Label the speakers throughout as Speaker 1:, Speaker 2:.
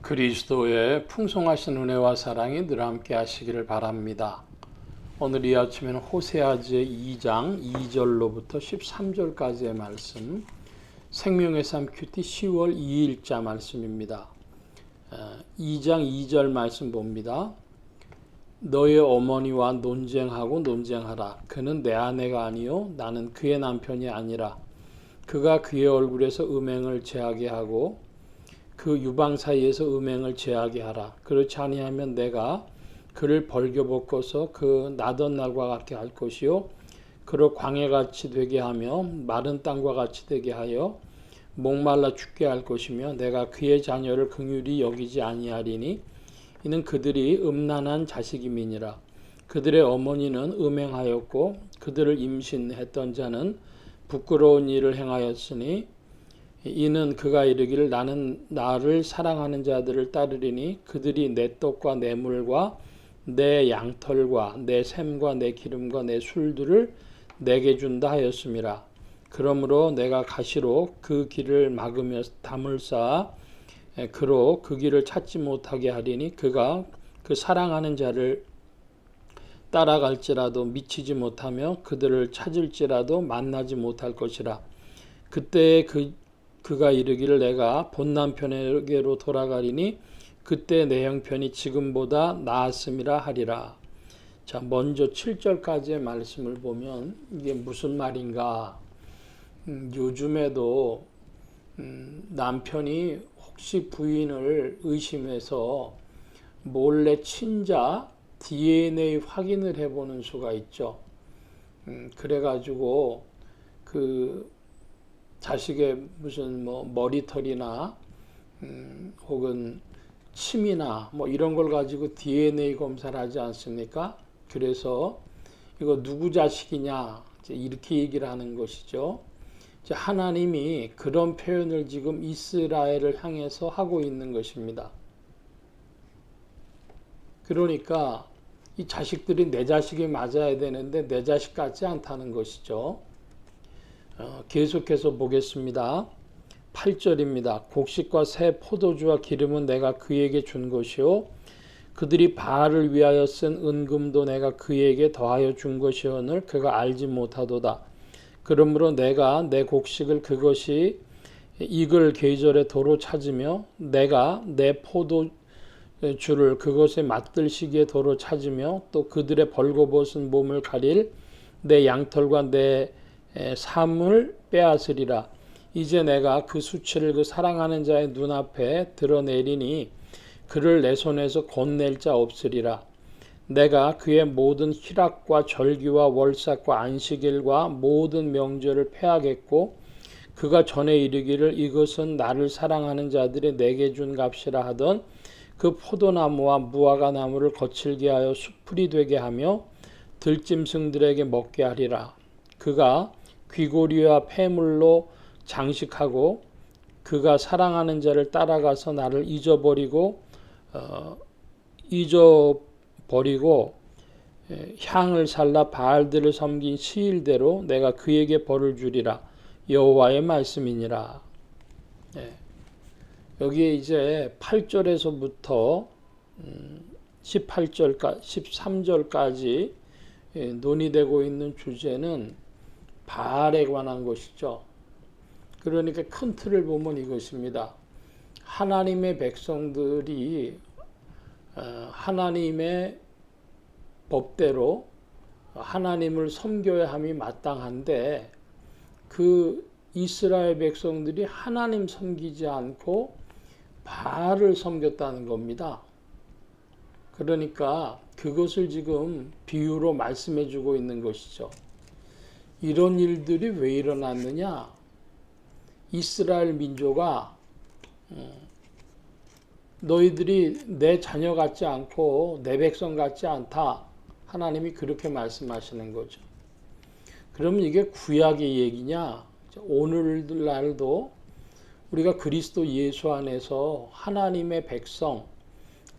Speaker 1: 그리스도의 풍성하신 은혜와 사랑이 늘 함께 하시기를 바랍니다. 오늘 이 아침에는 호세아서 2장 2절로부터 13절까지의 말씀, 생명의 삶 큐티 10월 2일자 말씀입니다. 2장 2절 말씀 봅니다. 너의 어머니와 논쟁하라. 그는 내 아내가 아니요 나는 그의 남편이 아니라. 그가 그의 얼굴에서 음행을 제하게 하고 그 유방 사이에서 음행을 제하게 하라. 그렇지 아니하면 내가 그를 벌겨벗고서 그 나던 날과 같게 할 것이요 그를 광야같이 되게 하며 마른 땅과 같이 되게 하여 목말라 죽게 할 것이며 내가 그의 자녀를 긍휼히 여기지 아니하리니 이는 그들이 음란한 자식임이니라. 그들의 어머니는 음행하였고 그들을 임신했던 자는 부끄러운 일을 행하였으니 이는 그가 이르기를 나는 나를 사랑하는 자들을 따르리니 그들이 내 떡과 내 물과 내 양털과 내 샘과 내 기름과 내 술들을 내게 준다 하였음이라. 그러므로 내가 가시로 그 길을 막으며 담을 쌓아 그로 그 길을 찾지 못하게 하리니 그가 그 사랑하는 자를 따라갈지라도 미치지 못하며 그들을 찾을지라도 만나지 못할 것이라. 그때 그가 이르기를 내가 본 남편에게로 돌아가리니 그때 내 형편이 지금보다 나았음이라 하리라. 자, 먼저 7절까지의 말씀을 보면 이게 무슨 말인가? 요즘에도 남편이 혹시 부인을 의심해서 몰래 친자 DNA 확인을 해보는 수가 있죠. 그래가지고 그 자식의 무슨 머리털이나 혹은 침이나 이런 걸 가지고 DNA 검사를 하지 않습니까? 그래서 이거 누구 자식이냐 이렇게 얘기를 하는 것이죠. 하나님이 그런 표현을 지금 이스라엘을 향해서 하고 있는 것입니다. 그러니까 이 자식들이 내 자식이 맞아야 되는데 내 자식 같지 않다는 것이죠. 계속해서 보겠습니다. 8절입니다. 곡식과 새 포도주와 기름은 내가 그에게 준 것이요 그들이 바알을 위하여 쓴 은금도 내가 그에게 더하여 준 것이오늘 그가 알지 못하도다. 그러므로 내가 내 곡식을 그것이 익을 계절에 도로 찾으며 내가 내 포도주를 그것에 맛들 시기에 도로 찾으며 또 그들의 벌거벗은 몸을 가릴 내 양털과 내 삶을 빼앗으리라. 이제 내가 그 수치를 그 사랑하는 자의 눈앞에 드러내리니 그를 내 손에서 건낼 자 없으리라. 내가 그의 모든 희락과 절기와 월삭과 안식일과 모든 명절을 폐하겠고 그가 전에 이르기를 이것은 나를 사랑하는 자들이 내게 준 값이라 하던 그 포도나무와 무화과 나무를 거칠게 하여 수풀이 되게 하며 들짐승들에게 먹게 하리라. 그가 귀고리와 폐물로 장식하고 그가 사랑하는 자를 따라가서 나를 잊어버리고 향을 살라 바알들을 섬긴 시일대로 내가 그에게 벌을 주리라. 여호와의 말씀이니라. 여기에 이제 8절에서부터 13절까지 논의되고 있는 주제는 바알에 관한 것이죠. 그러니까 큰 틀을 보면 이것입니다. 하나님의 백성들이 하나님의 법대로 하나님을 섬겨야 함이 마땅한데 그 이스라엘 백성들이 하나님 섬기지 않고 바알을 섬겼다는 겁니다. 그러니까 그것을 지금 비유로 말씀해 주고 있는 것이죠. 이런 일들이 왜 일어났느냐? 이스라엘 민족아, 너희들이 내 자녀 같지 않고 내 백성 같지 않다. 하나님이 그렇게 말씀하시는 거죠. 그러면 이게 구약의 얘기냐? 오늘날도 우리가 그리스도 예수 안에서 하나님의 백성,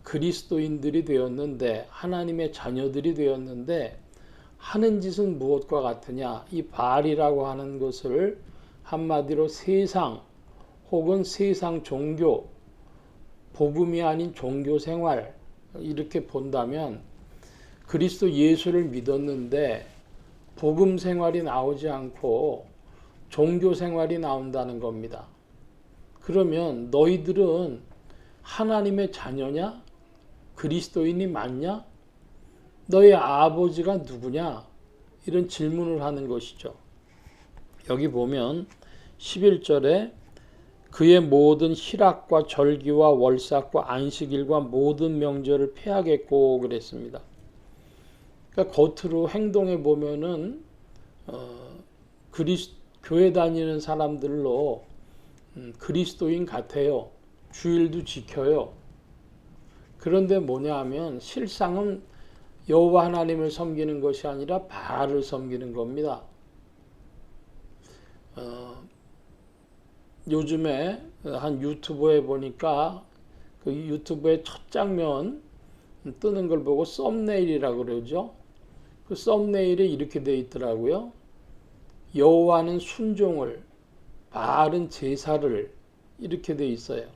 Speaker 1: 그리스도인들이 되었는데 하나님의 자녀들이 되었는데 하는 짓은 무엇과 같으냐? 이 바알이라고 하는 것을 한마디로 세상 혹은 세상 종교 복음이 아닌 종교 생활 이렇게 본다면 그리스도 예수를 믿었는데 복음 생활이 나오지 않고 종교 생활이 나온다는 겁니다. 그러면 너희들은 하나님의 자녀냐? 그리스도인이 맞냐? 너희 아버지가 누구냐? 이런 질문을 하는 것이죠. 여기 보면 11절에 그의 모든 희락과 절기와 월삭과 안식일과 모든 명절을 폐하겠고 그랬습니다. 그러니까 겉으로 행동해 보면은 교회 다니는 사람들로 그리스도인 같아요. 주일도 지켜요. 그런데 뭐냐 하면 실상은 여호와 하나님을 섬기는 것이 아니라 바알을 섬기는 겁니다. 요즘에 한 유튜브에 보니까 그 유튜브의 첫 장면 뜨는 걸 보고 썸네일이라고 그러죠. 그 썸네일에 이렇게 돼 있더라고요. 여호와는 순종을, 바알은 제사를, 이렇게 돼 있어요.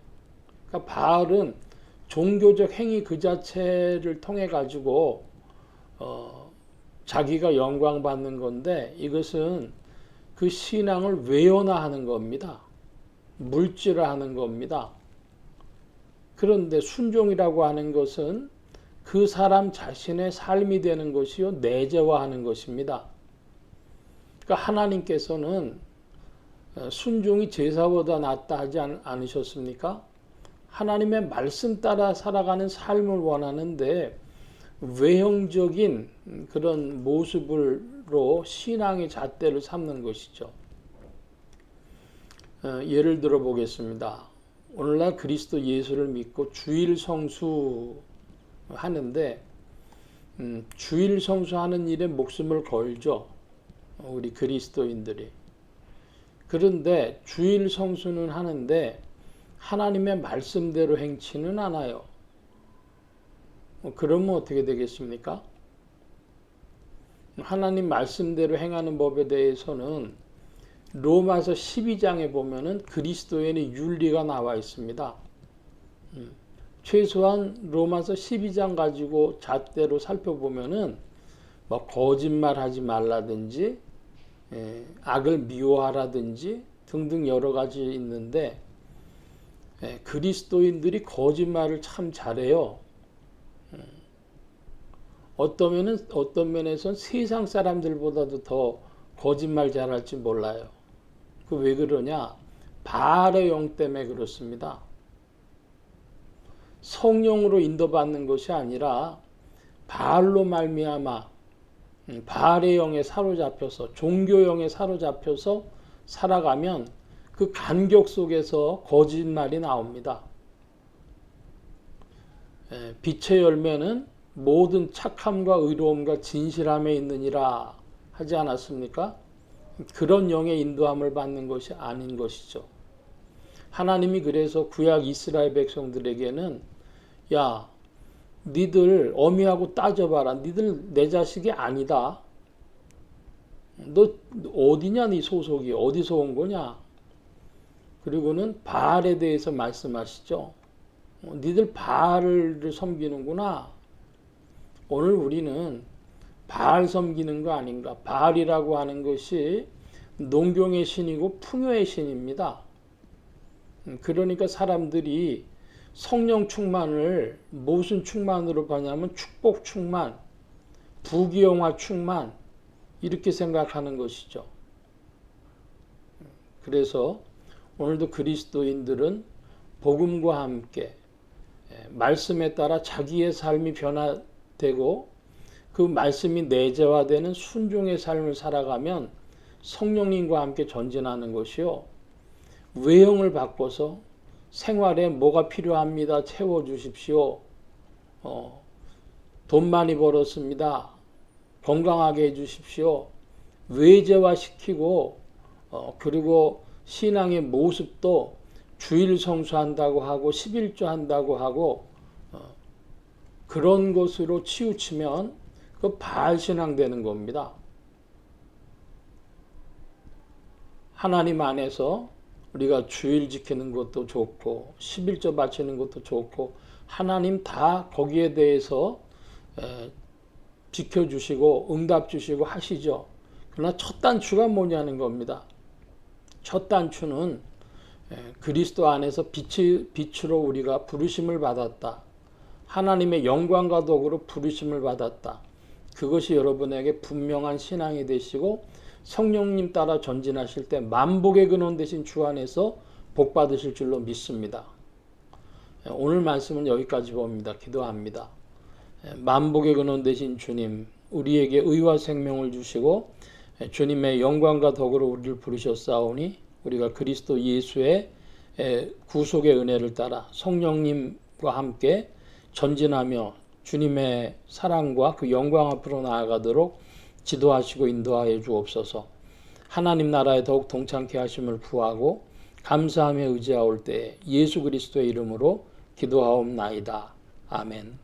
Speaker 1: 그러니까 바알은 종교적 행위 그 자체를 통해 가지고 자기가 영광 받는 건데 이것은 그 신앙을 외연화하는 겁니다. 물질화하는 겁니다. 그런데 순종이라고 하는 것은 그 사람 자신의 삶이 되는 것이요 내재화하는 것입니다. 그러니까 하나님께서는 순종이 제사보다 낫다 하지 않으셨습니까? 하나님의 말씀 따라 살아가는 삶을 원하는데 외형적인 그런 모습으로 신앙의 잣대를 삼는 것이죠. 예를 들어 보겠습니다. 오늘날 그리스도 예수를 믿고 주일 성수 하는데 주일 성수하는 일에 목숨을 걸죠. 우리 그리스도인들이. 그런데 주일 성수는 하는데 하나님의 말씀대로 행치는 않아요. 그러면 어떻게 되겠습니까? 하나님 말씀대로 행하는 법에 대해서는 로마서 12장에 보면은 그리스도인의 윤리가 나와 있습니다. 최소한 로마서 12장 가지고 잣대로 살펴보면은 뭐 거짓말하지 말라든지 악을 미워하라든지 등등 여러 가지 있는데 그리스도인들이 거짓말을 참 잘해요. 어떤 면에선 세상 사람들보다도 더 거짓말 잘할지 몰라요. 그 왜 그러냐? 바알의 영 때문에 그렇습니다. 성령으로 인도받는 것이 아니라 바알로 말미암아 바알의 영에 사로잡혀서 종교 영에 사로잡혀서 살아가면 그 간격 속에서 거짓말이 나옵니다. 빛의 열매는 모든 착함과 의로움과 진실함에 있느니라 하지 않았습니까? 그런 영의 인도함을 받는 것이 아닌 것이죠. 하나님이 그래서 구약 이스라엘 백성들에게는 야, 니들 어미하고 따져봐라. 니들 내 자식이 아니다. 너 어디냐 네 소속이 어디서 온 거냐. 그리고는 바알에 대해서 말씀하시죠. 니들 바알을 섬기는구나. 오늘 우리는 바알 섬기는 거 아닌가. 바알이라고 하는 것이 농경의 신이고 풍요의 신입니다. 그러니까 사람들이 성령 충만을 무슨 충만으로 보냐면 축복 충만, 부귀영화 충만 이렇게 생각하는 것이죠. 그래서 오늘도 그리스도인들은 복음과 함께 말씀에 따라 자기의 삶이 변화되고 그 말씀이 내재화되는 순종의 삶을 살아가면 성령님과 함께 전진하는 것이요. 외형을 바꿔서 생활에 뭐가 필요합니다. 채워주십시오. 돈 많이 벌었습니다. 건강하게 해주십시오. 외재화시키고 그리고 신앙의 모습도 주일 성수한다고 하고 11조 한다고 하고 그런 것으로 치우치면 그 바알 신앙 되는 겁니다. 하나님 안에서 우리가 주일 지키는 것도 좋고 11조 바치는 것도 좋고 하나님 다 거기에 대해서 지켜주시고 응답 주시고 하시죠. 그러나 첫 단추가 뭐냐는 겁니다. 첫 단추는 그리스도 안에서 빛으로 우리가 부르심을 받았다. 하나님의 영광과 덕으로 부르심을 받았다. 그것이 여러분에게 분명한 신앙이 되시고 성령님 따라 전진하실 때 만복의 근원 되신 주 안에서 복 받으실 줄로 믿습니다. 오늘 말씀은 여기까지 봅니다. 기도합니다. 만복의 근원 되신 주님, 우리에게 의와 생명을 주시고 주님의 영광과 덕으로 우리를 부르셨사오니 우리가 그리스도 예수의 구속의 은혜를 따라 성령님과 함께 전진하며 주님의 사랑과 그 영광 앞으로 나아가도록 지도하시고 인도하여 주옵소서. 하나님 나라에 더욱 동참케 하심을 구하고 감사하며 의지하올 때 예수 그리스도의 이름으로 기도하옵나이다. 아멘.